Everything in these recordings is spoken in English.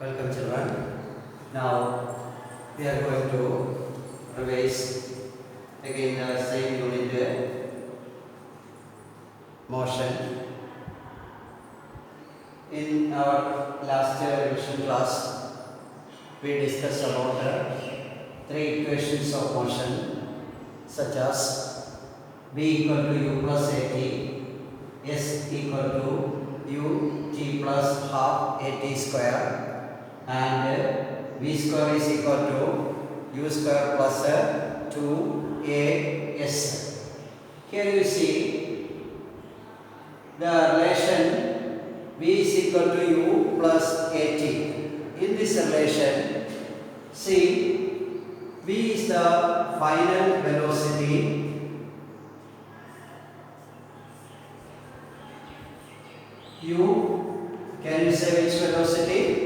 Welcome children. Now we are going to revise again the same unit motion. In our last revision class we discussed about three equations of motion such as v equal to u plus at, s equal to u t plus half at square, and v square is equal to u square plus 2as. Here you see the relation v is equal to u plus at. In this relation, see, v is the final velocity u, can you say which velocity?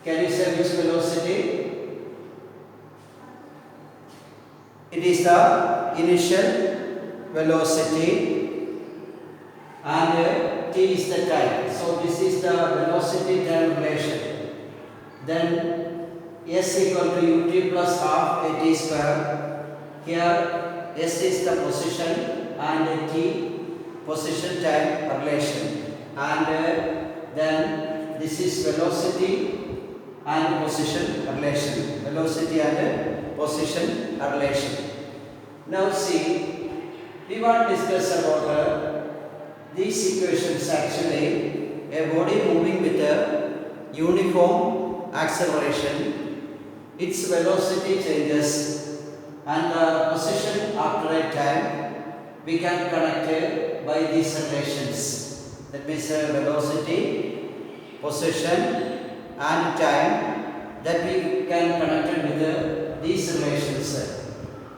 Can you say which velocity? It is the initial velocity and t is the time. So this is the velocity time relation. Then s equal to ut plus half at square. Here s is the position and t position time relation, and then this is velocity and position relation, velocity and position relation. Now see, we want to discuss about these equations. Actually, a body moving with a uniform acceleration, its velocity changes and the position after a time we can connect by these relations. That means velocity, position and time, that we can connect with these relations.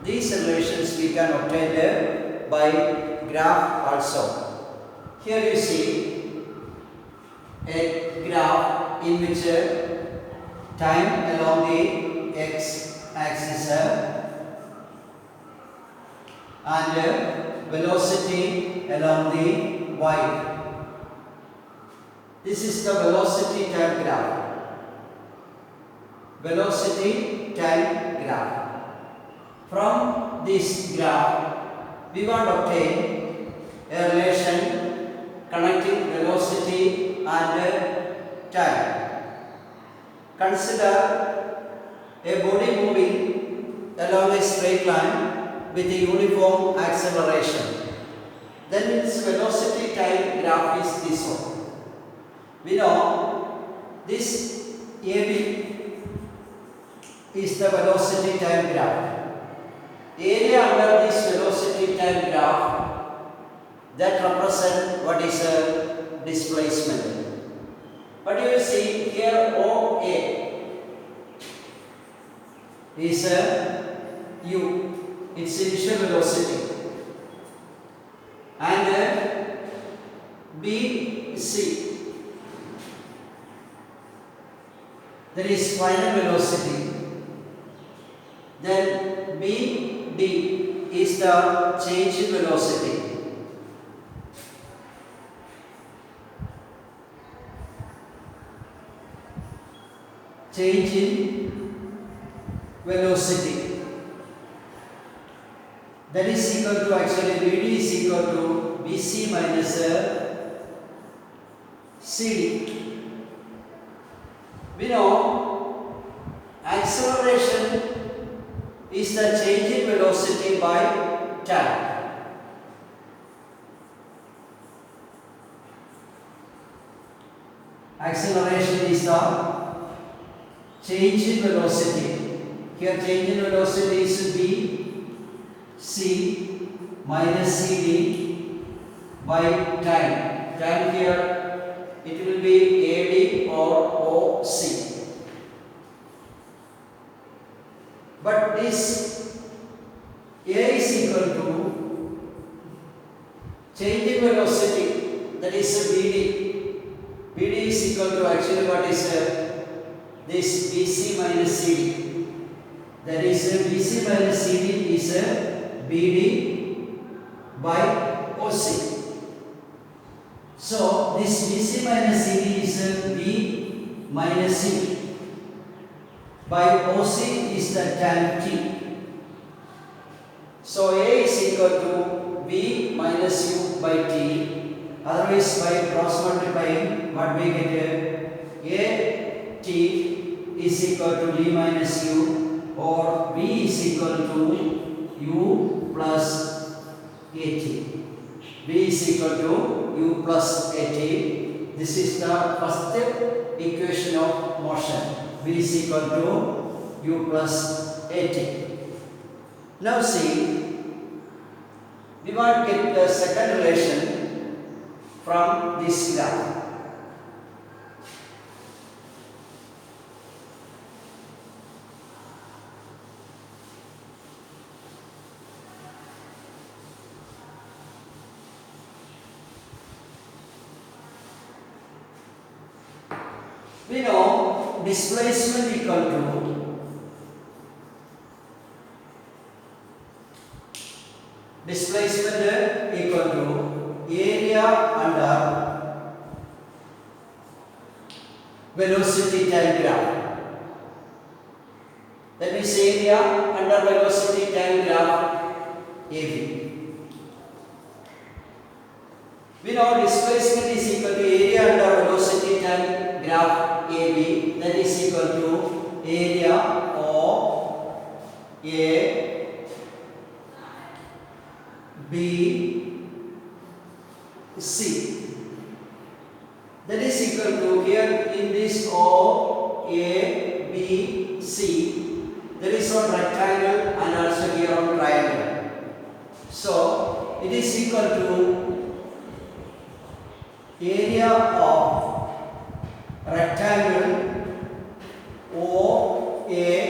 These relations we can obtain by graph also. Here you see a graph in which time along the x axis and velocity along the y. This is the velocity time graph. Velocity time graph. From this graph, we want to obtain a relation connecting velocity and time. Consider a body moving along a straight line with a uniform acceleration. Then its velocity time graph is this one. We know this AB is the velocity time graph. Area under this velocity time graph, that represent what is a displacement. But you will see here OA is a u, its initial velocity, and BC, that is final velocity. Then BD is the change in velocity. Change in velocity. That is equal to, actually BD is equal to BC minus CD. We know acceleration is the change in velocity by time. Acceleration is the change in velocity. Here change in velocity is b c minus cd by time. Time here it will be ad or oc. But this A is equal to change in velocity, that is BD. BD is equal to, actually what is this BC minus CD. That is BC minus CD is BD by OC. So this BC minus CD is V minus U. By OC is the tan T. So A is equal to V minus U by T. Otherwise, by cross multiplying, what we get here? A T is equal to V minus U, or V is equal to U plus AT. V is equal to U plus AT. This is the first equation of motion. V is equal to U plus AT. Now see, we want to get the second relation from this graph. We know displacement equal to area under velocity time graph. That means area under velocity time graph AB. We know displacement is equal to area under velocity time graph AB, that is equal to area of A, B, C. That is equal to, here in this O, A, B, C, there is one rectangle and also here one triangle. So it is equal to area of rectangle OADC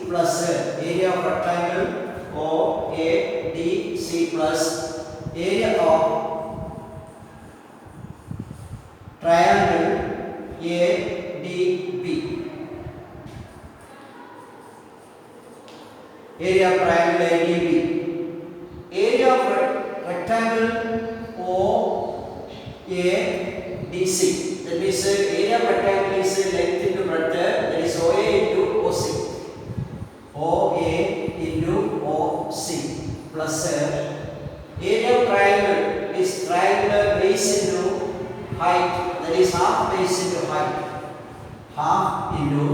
plus area of rectangle OADC plus area of triangle ADB. Area of triangle ADB. Area of rectangle OADC. That means area of rectangle is length into breadth, that is OA into OC. OA into OC plus area of triangle is triangular base into height, that is half base into height. Half into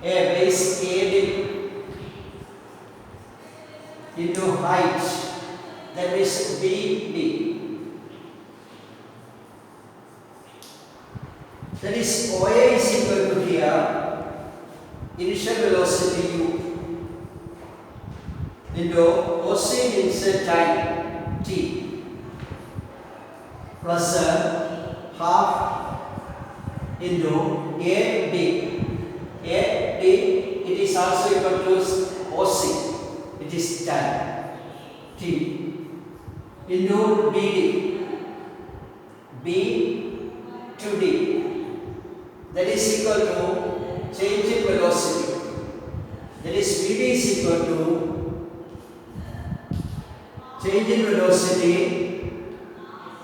a base AB into height, that is BB. That is OA is equal to here initial velocity U into OC means time T plus half into AD. AD, it is also equal to OC, it is time T into BD. B to D. That is equal to change in velocity. That is Vd is equal to change in velocity.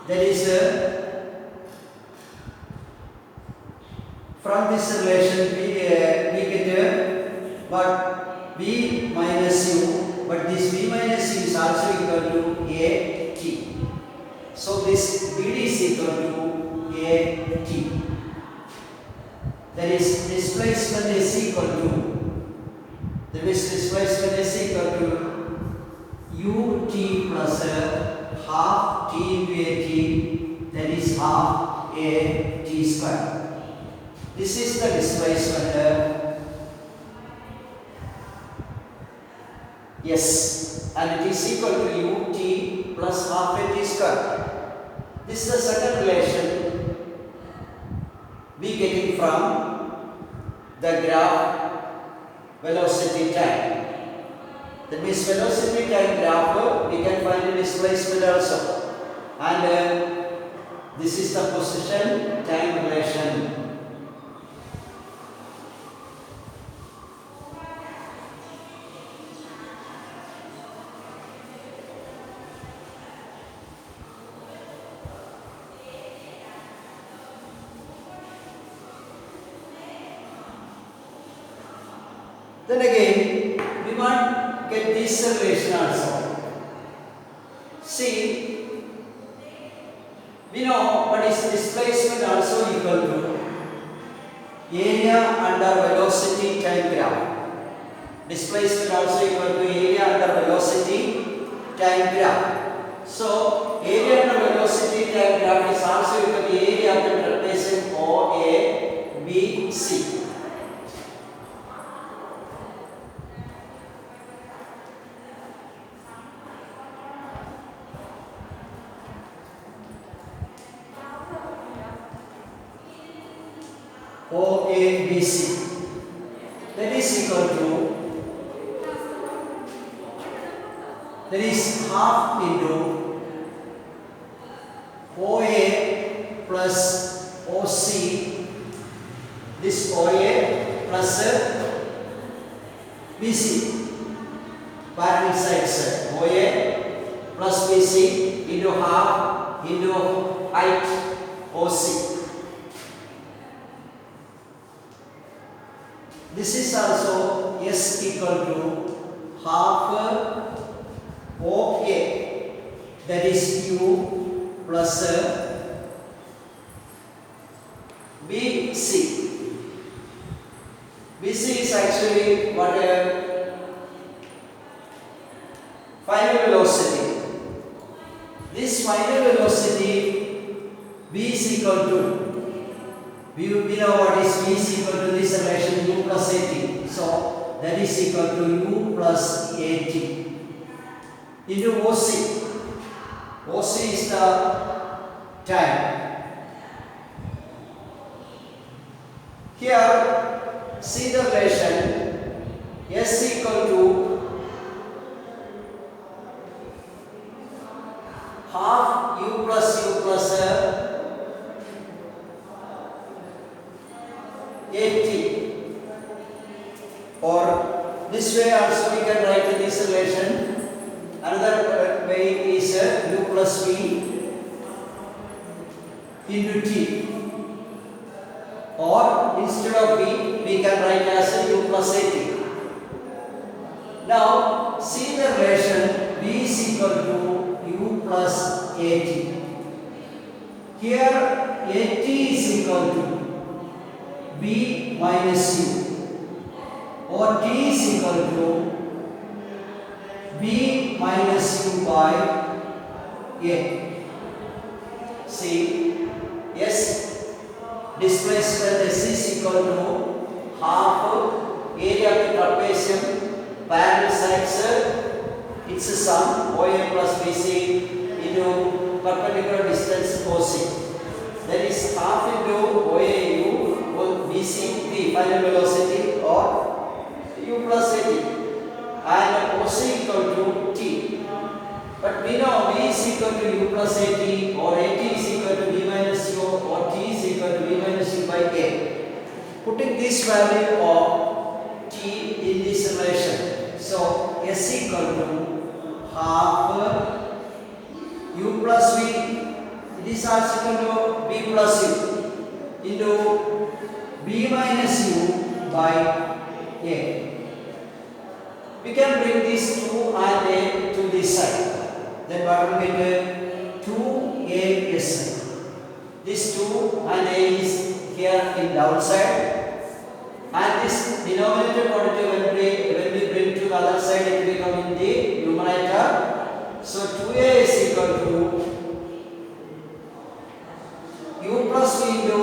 That is from this relation we get what V minus U, but this V minus U is also equal to AT. So this Vd is equal to AT. That is displacement is equal to, that is displacement is equal to ut plus half t into at, that is half a t square. This is the displacement. Yes, and it is equal to ut plus half a t square. This is the second relation we getting from the graph velocity time. That means velocity time graph, we can find the displacement also, and this is the position time relation. Then again, we want get this relation also. See, we know what is displacement also equal to area under velocity time graph. Displacement also equal to area under velocity time graph. So, area under velocity time graph is also equal to area of the trapeze OA, B, C. OABC, that is equal to, that is half into OA plus OC, this OA plus BC, parallel sides OA plus BC into half into height OC. This is also S equal to half OA, that is U plus BC. BC is actually what final velocity. This final velocity V is equal to, we know what is V is equal to this relation U plus AT. So that is equal to U plus AT into OC. OC is the time. Here, see the relation S equal to half U plus AT, or this way also we can write this relation. Another way is U plus V into T, or instead of V we can write as U plus AT. Now see the relation V is equal to U plus AT. Here AT is equal to B minus U, or T is equal to B minus U by A. See, yes, displacement S is equal to half area of the trapezium, parallel sides, its sum OA plus BC into perpendicular distance OC. That is half into OAU BC, the final velocity, or U plus AT, and OC equal to T. But we know V is equal to U plus AT, or AT is equal to V minus U, or T is equal to V minus U by A. Putting this value of T in this relation, so S equal to half U plus V, it is also equal to V plus U into B minus U by A. We can bring these 2 and A to this side. Then what will get 2AS. This 2 and A is here in downside. And this denominator quantity when we bring to the other side, it will become in the numerator. So 2A is equal to U plus V into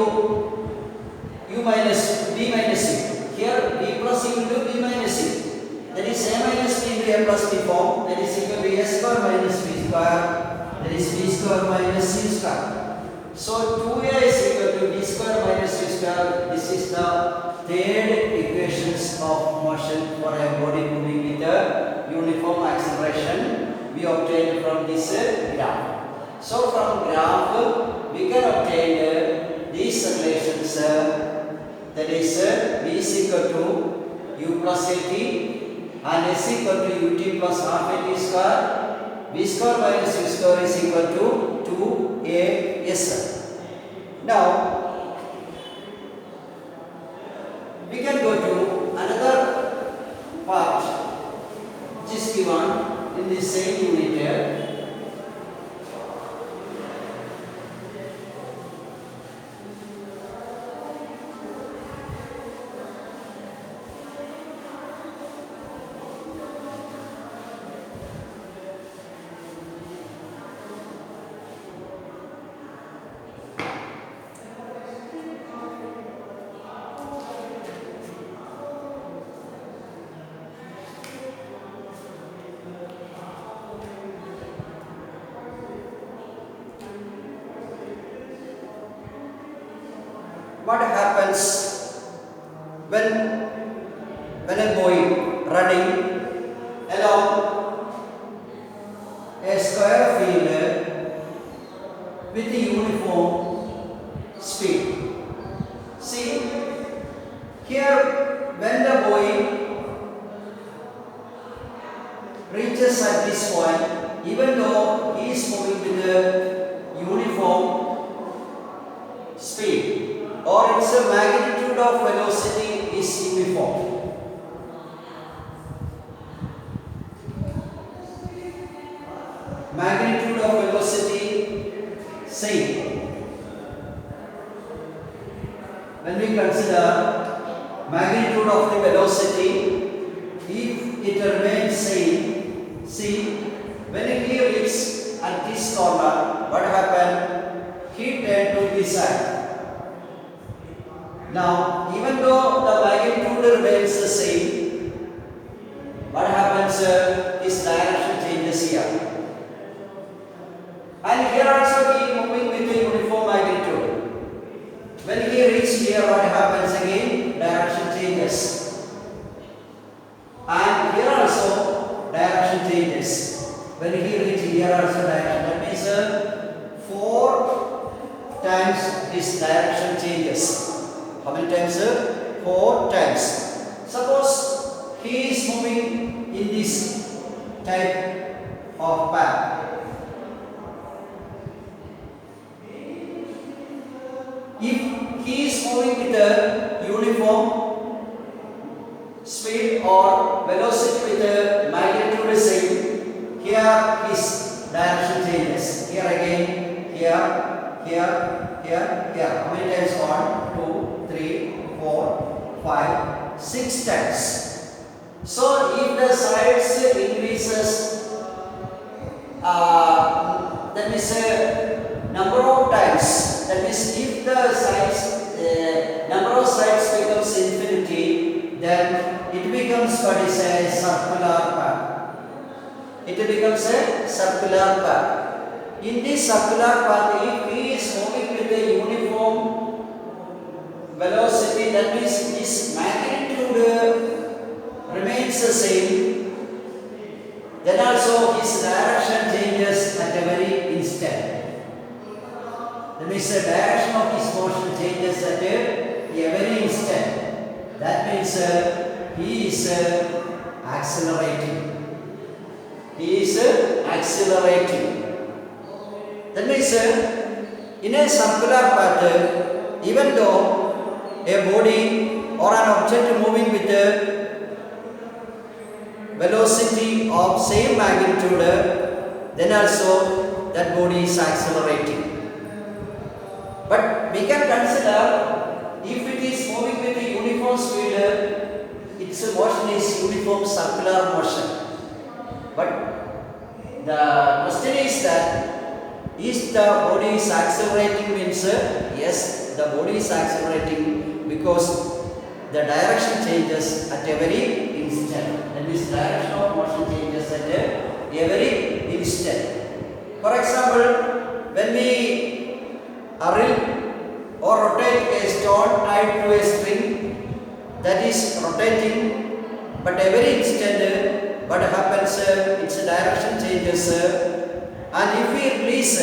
U minus B minus U. Here B plus U into B minus U. That is A minus B into A plus B form. That is equal to A square minus B square. That is B square minus C square. So 2A is equal to B square minus C square. This is the third equations of motion for a body moving with a uniform acceleration we obtained from this graph. So from graph we can obtain these relations, that is V is equal to U plus AT and S equal to UT plus half AT square. V square minus U square is equal to 2AS. Now we can go to another what happens when a boy running along a square field with a uniform speed. See, here when the boy reaches at this point, even though he is moving with a uniform speed, or its magnitude of velocity is uniform. Magnitude of velocity same. When we consider magnitude of the velocity, if it remains same, see, when he reaches at this corner, what happened? He turned to this side. Now, even though the magnitude remains the same, what happens? His direction changes here. And here also he is moving with a uniform magnitude. When he reaches here, what happens again? Direction changes. And here also direction changes. When he reaches here also direction. That means 4 times his direction changes. How many times? 4 times. Suppose he is moving in this type of path. If he is moving with a uniform speed or velocity with a magnitude same, here his direction changes. Here again, here, here, here, here. How many times? 1, 2, 3, 4, 5, 6 times. So if the sides increases, that means number of times. That means if the sides, number of sides becomes infinity, then it becomes what is a circular path. It becomes a circular path. In this circular path, if he is moving with a uniform velocity, that means his magnitude remains the same, then also his direction changes at a very instant. That means the direction of his motion changes at a very instant. That means he is accelerating. He is accelerating. That means in a circular pattern, even though a body or an object moving with a velocity of same magnitude, then also that body is accelerating. But we can consider if it is moving with a uniform speed, its motion is uniform circular motion. But the question is that is the body is accelerating means yes, the body is accelerating because the direction changes at a very instant. That means direction of motion changes at a very instant. For example, when we or rotate a stone tied to a string that is rotating, but every instant what happens, its direction changes, and if we release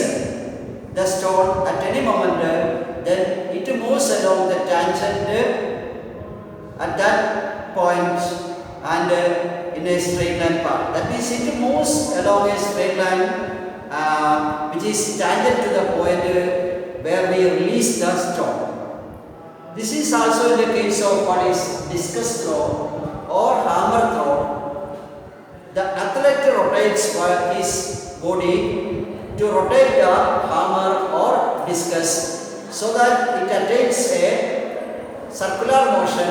the stone at any moment, then it moves along the tangent at that point and in a straight line path. That means it moves along a straight line which is tangent to the point where we release the stone. This is also in the case of what is discus throw or hammer throw. The athlete rotates his body to rotate the hammer or discus so that it attains a circular motion.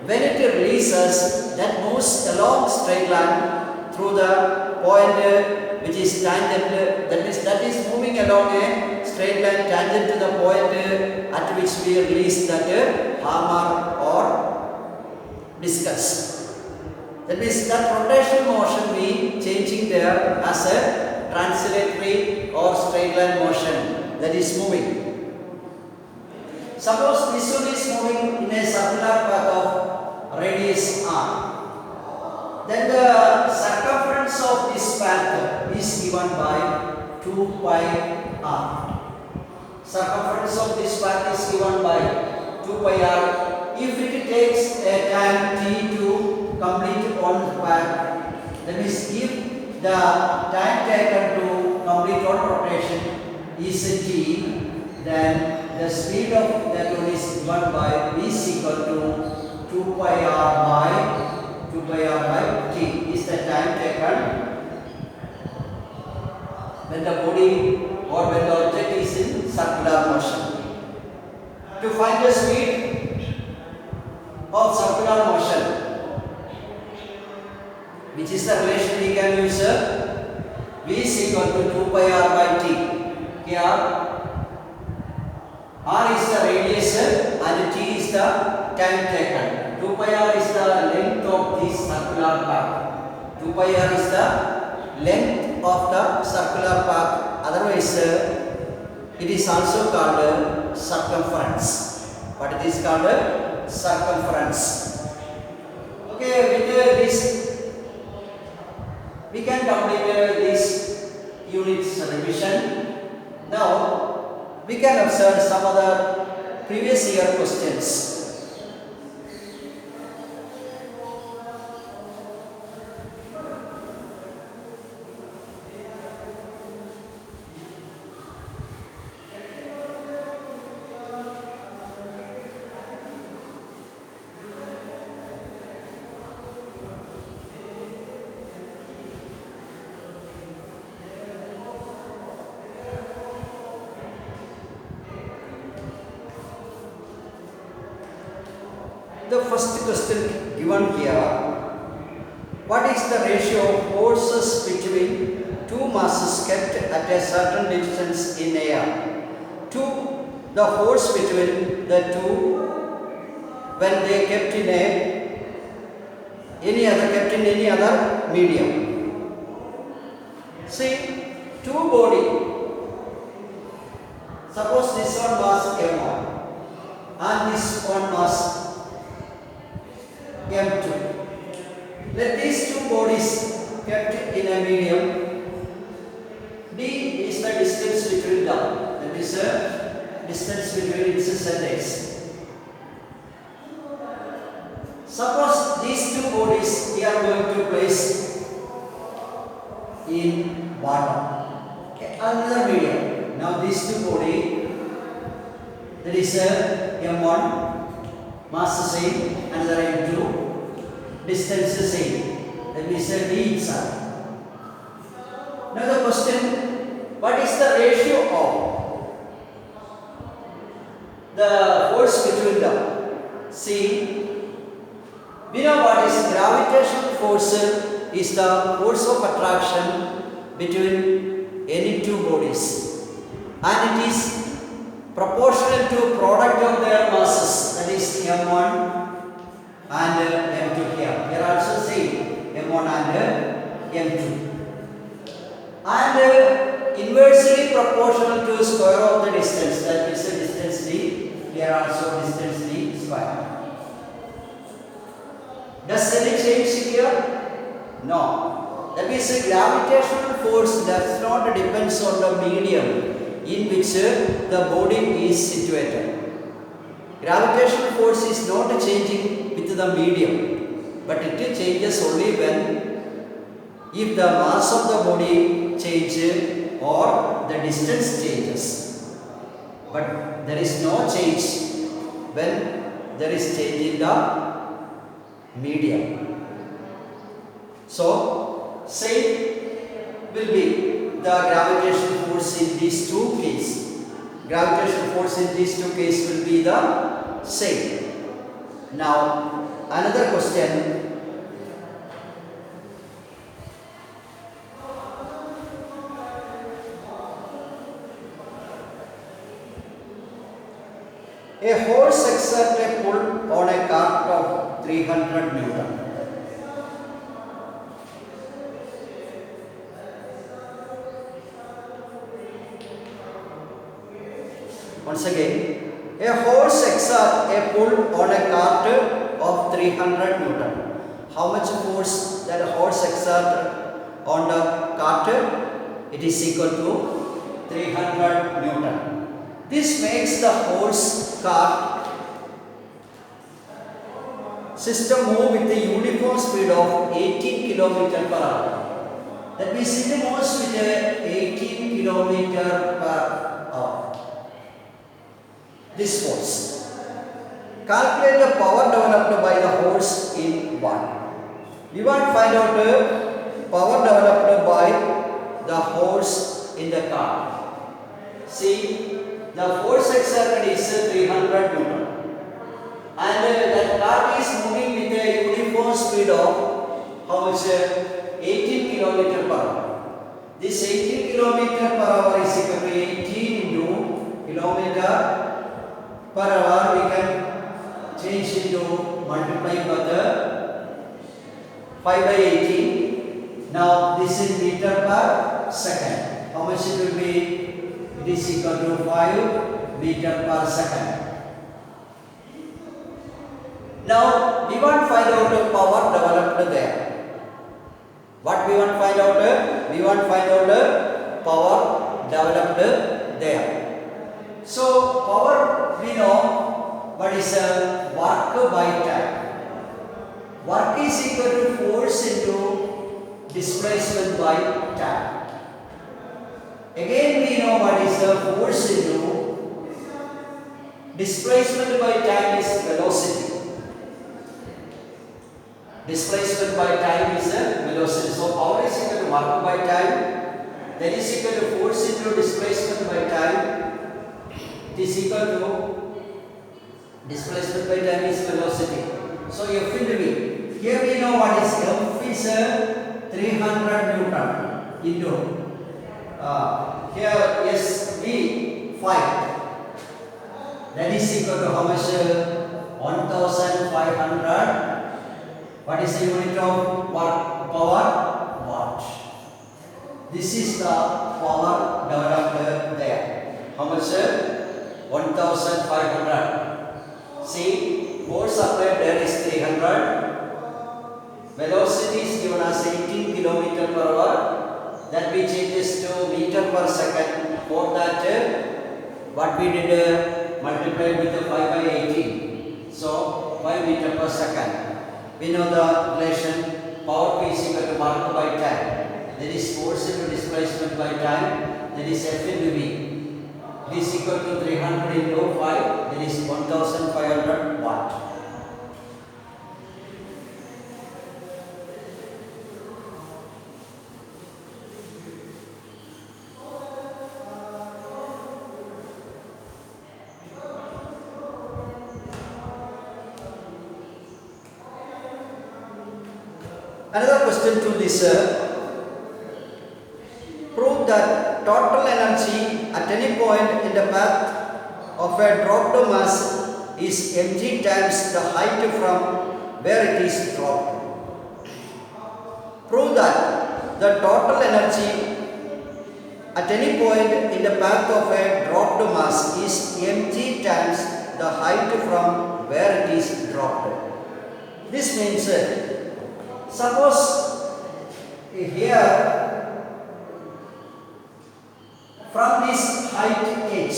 When it releases, that moves along straight line through the point which is tangent, that means that is moving along a straight line tangent to the point at which we release that hammer or discus. That means that rotational motion we changing there as a translatory or straight line motion that is moving. Suppose this one is moving in a circular path of radius r. Then the circumference of this path is given by 2 pi r. Circumference of this path is given by 2 pi r. If it takes a time t to complete one path, that means if the time taken to complete one rotation is t, then the speed of that one is given by v is equal to 2 pi r by t is the time taken when the body or when the object is in circular motion. To find the speed of circular motion, which is the relation we can use, v is equal to 2 pi r by t. Here r is the radius and t is the time taken. 2 pi r is the length of this circular path. 2 pi r is the length of the circular path. Otherwise, it is also called circumference. But it is called circumference. Okay, with this, we can complete this unit's revision. Now, we can observe some other previous year questions. The first question given here, what is the ratio of forces between two masses kept at a certain distance in air to the force between the two when they kept in any other medium? See, two body, suppose this one mass m1 and this one mass m2. Let these two bodies kept in a medium. D is the distance between them. That is the distance between its centers. Suppose these two bodies we are going to place in water, another medium. Now these two bodies, that is m1, mass same, another m2, distance same. That means d itself. Now the question, what is the ratio of the force between them? See, we know what is gravitational force is the force of attraction between any two bodies, and it is proportional to product of their masses, that is m1 and m2 here. Here also same m1 and m2, and inversely proportional to square of the distance, that is the distance d. Here also distance d square. Does any change here? No. That means the gravitational force does not depends on the medium in which the body is situated. Gravitational force is not changing with the medium, but it changes only when if the mass of the body changes or the distance changes. But there is no change when there is change in the medium. So, same will be the gravitational force in these two cases. Gravitational force in these two cases will be the same. Now, another question. A horse exerts a pull on a cart of 300 Newton. Once again, A horse exerts a pull on a cart of 300 Newton. How much force that a horse exerts on the cart? It is equal to 300 Newton. This makes the horse cart system move with a uniform speed of 18 km per hour. That means it moves with 18 km per hour. This force. Calculate the power developed by the horse in watt. We want to find out the power developed by the horse in the car. See, the force exerted is 300 Newton. And that car is moving with a uniform speed of how much? 18 km per hour. This 18 km per hour is equal to 18 into kilometer per hour. We can change into multiply by the 5 by 18. Now this is meter per second. How much it will be? It is equal to 5 meter per second. Now we want to find out the power developed there. What we want to find out? We want to find out the power developed there. So power we know what is work by time. Work is equal to force into displacement by time. Again we know what is the force into displacement by time is velocity. Displacement by time is velocity. So power is equal to work by time. That is equal to force into displacement by time. It is equal to displacement by time is velocity. So F into V. Here we know what is F is 300 Newton into here S V 5. That is equal to how much? 1500. What is the unit of power? Watt. This is the power developed there. How much? 1500. See, force applied there is 300. Velocity is given as 18 km per hour. That we changes to meter per second. For that, what we did multiply with the 5 by 18. So 5 meter per second. We know the relation power P is equal to work by time. That is force into displacement by time. That is F into V. It is equal to 300 into 5. That is 1500 watt. Another question to this, prove that total energy at any point in the path of a dropped mass is mg times the height from where it is dropped. Prove that the total energy at any point in the path of a dropped mass is mg times the height from where it is dropped. This means suppose here from this height h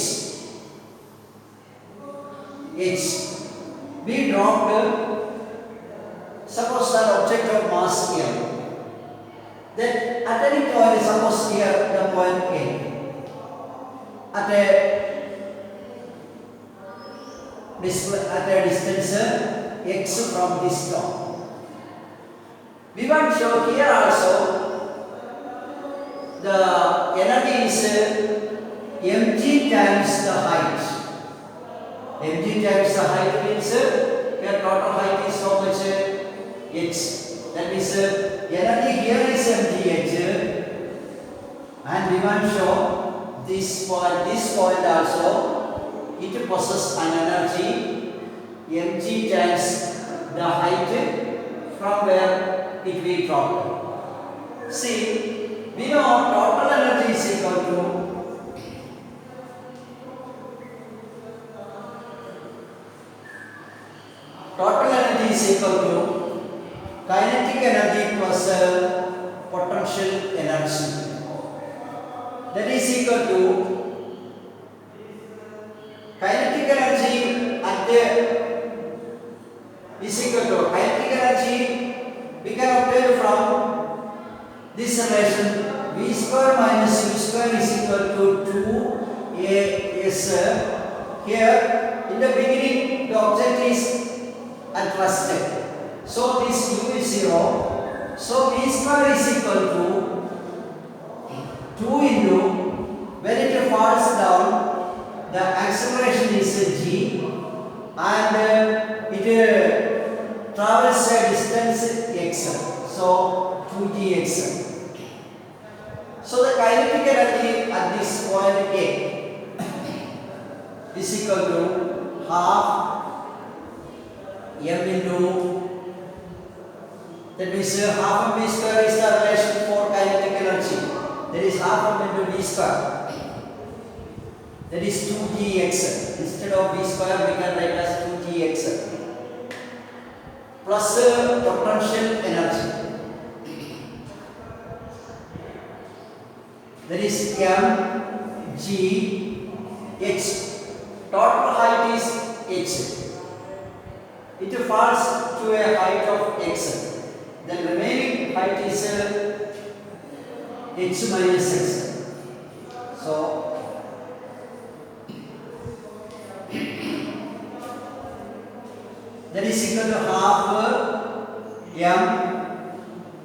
we dropped, suppose that object of mass here. Then at any point, suppose here the point A, at a distance x from this top. We want to show here also the energy is mg times the height. Mg times the height means here total height is how much? H. That means energy here is mgh, and we want to show this point also it possesses an energy mg times the height from where it will drop. See, we know total energy is equal to total energy is equal to kinetic energy plus potential energy. That is equal to kinetic energy at the is equal to kinetic energy we can obtain from this relation v square minus u square is equal to 2as. Here in the beginning the object is at rested, so this u is 0, so v square is equal to 2 into, when it falls down the acceleration is g and it travels a distance x, so 2gx. So the kinetic energy at this point A is equal to half m into, that means half m v square is the relation for kinetic energy, that is half m into v square, that is 2gx. Instead of v square we can write as 2gx plus potential energy, that is m g h. Total height is h. It falls to a height of x. The remaining height is h minus x. So that is equal to half m.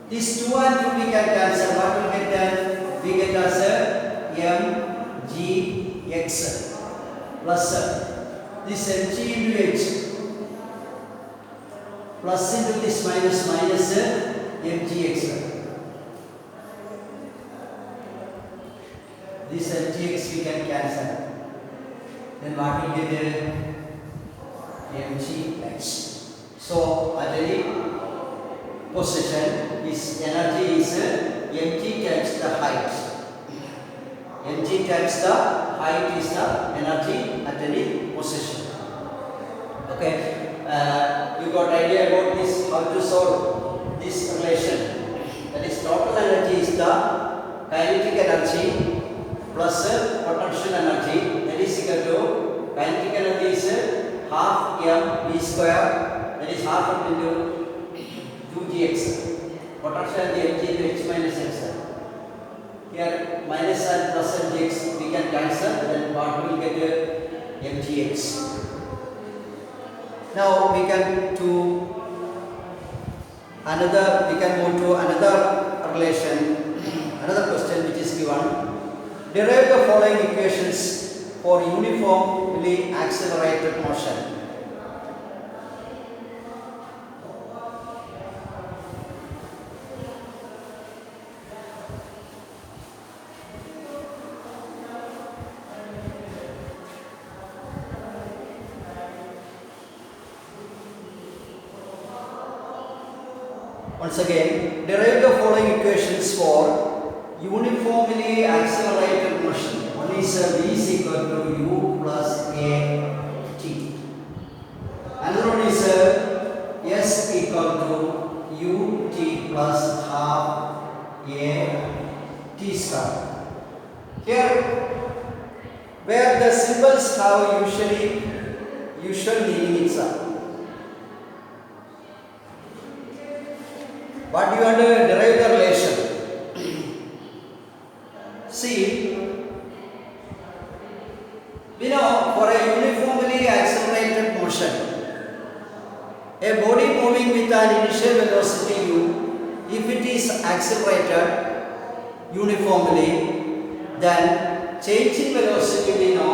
This 2 and 2 we can cancel. What will get done? We get as m g x plus this mg into h plus into this minus mgx. This mgx we can cancel. Then what will get mgh. So at any position this energy is mg times the height. Mg times the height is the energy at any position. Okay. You got idea about this, how to solve this relation. That is total energy is the kinetic energy plus potential energy, that is equal to kinetic energy is half m v square, that is half m into 2gx. Potential energy mg into h minus x. Here minus and plus mgx we can cancel, then what will get mgx. Now we can move to another relation, another question which is given. Derive the following equations for uniformly accelerated motion. Once again, derive the following equations for uniformly accelerated motion. One is v is equal to u plus a t. Another one is s equal to u t plus half a t star. Here, where the symbols have usual meaning itself. What do you want to derive the relation? See, we know for a uniformly accelerated motion, a body moving with an initial velocity u, if it is accelerated uniformly, then change in velocity we know.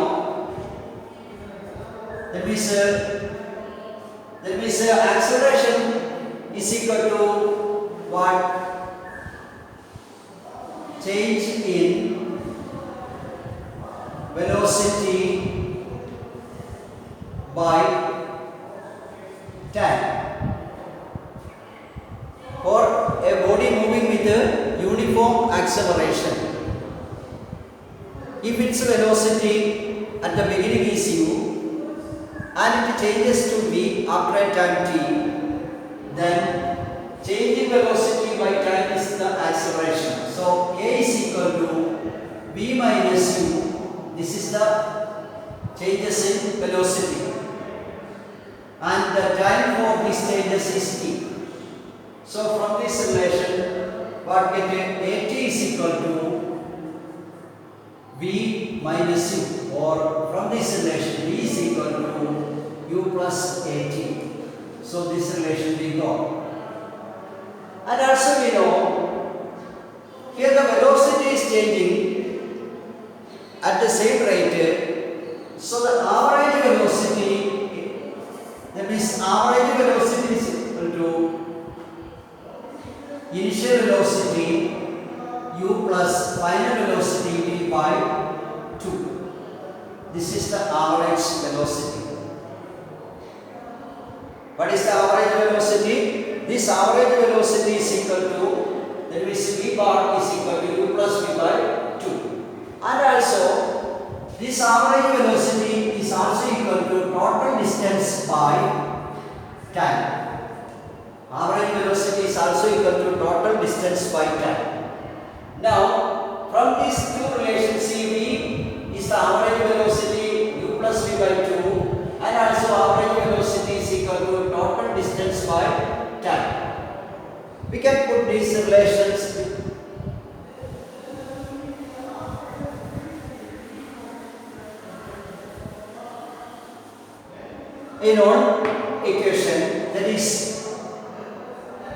That means acceleration is equal to what? Change in velocity by time. For a body moving with a uniform acceleration, if its velocity at the beginning is u and it changes to v after a time t, then change in velocity by time is the acceleration. So a is equal to v minus u. This is the changes in velocity, and the time for these changes is t. So from this relation, what we get, at is equal to v minus u, or from this relation v is equal to u plus at. So this relation we got. And also we know here the velocity is changing at the same rate. So the average velocity, that means average velocity is equal to initial velocity u plus final velocity v by 2. This is the average velocity. What is the average velocity? This average velocity is equal to, that means v bar is equal to u plus v by 2. And also this average velocity is also equal to total distance by time. Average velocity is also equal to total distance by time. Now from these two relations, v is the average velocity u plus v by 2, and also average velocity is equal to total distance by time. We can put these relations in one equation, that is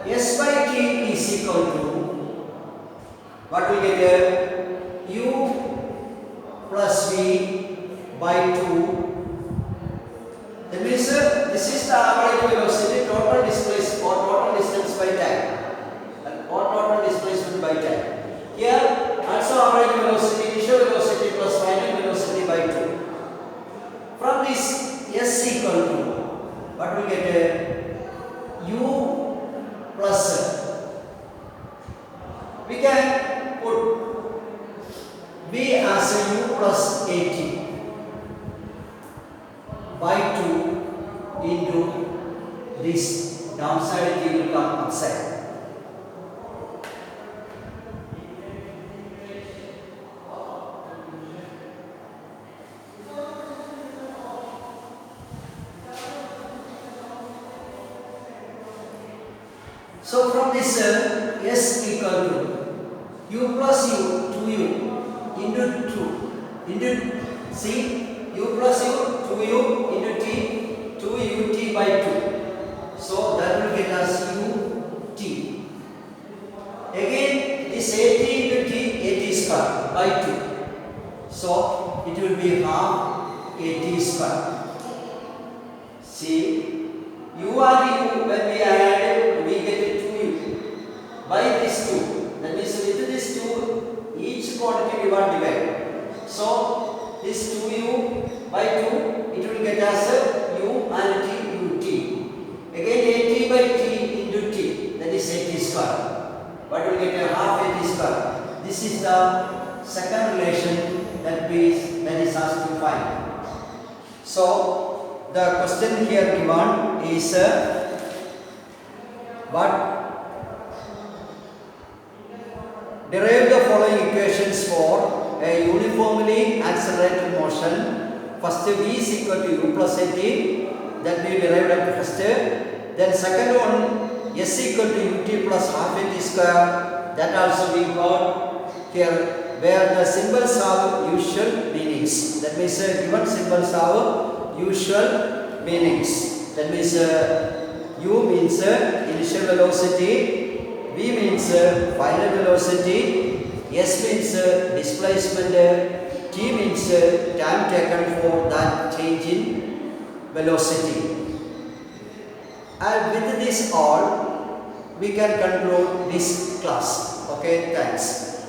s by t is equal to, what we get here, u plus v by 2. That means this is the average velocity, total displacement or total distance by time, or total displacement by time. Here also average velocity, initial velocity plus final velocity by 2. From this s equal to, what we get here, u plus, we can put v as a u plus at by 2 into this downside, it will come upside. So from this s equal to u plus u 2u into 2 into c, u plus u 2u into t, 2ut by 2. So that will get us ut. Again this at into t, at square by 2. So it will be half at square. See, u and u, when we add, we get 2u by this 2. That means with this 2, each quantity we want to divide. So this 2u by 2, it will get us u and t ut. Again at by t into t, that is at square. But we get a half at square. This is the second relation that is asked to find. So the question here given is what? Derive the following equations for a uniformly accelerated motion. First v is equal to u plus at, that we derived at first. Then second one, s equal to ut plus half at square, that also we got here, where the symbols have usual meanings. That means given symbols have usual meanings. That means u means initial velocity, v means final velocity, s means displacement, t means time taken for that change in velocity. And with this all, we can conclude this class. Okay, thanks.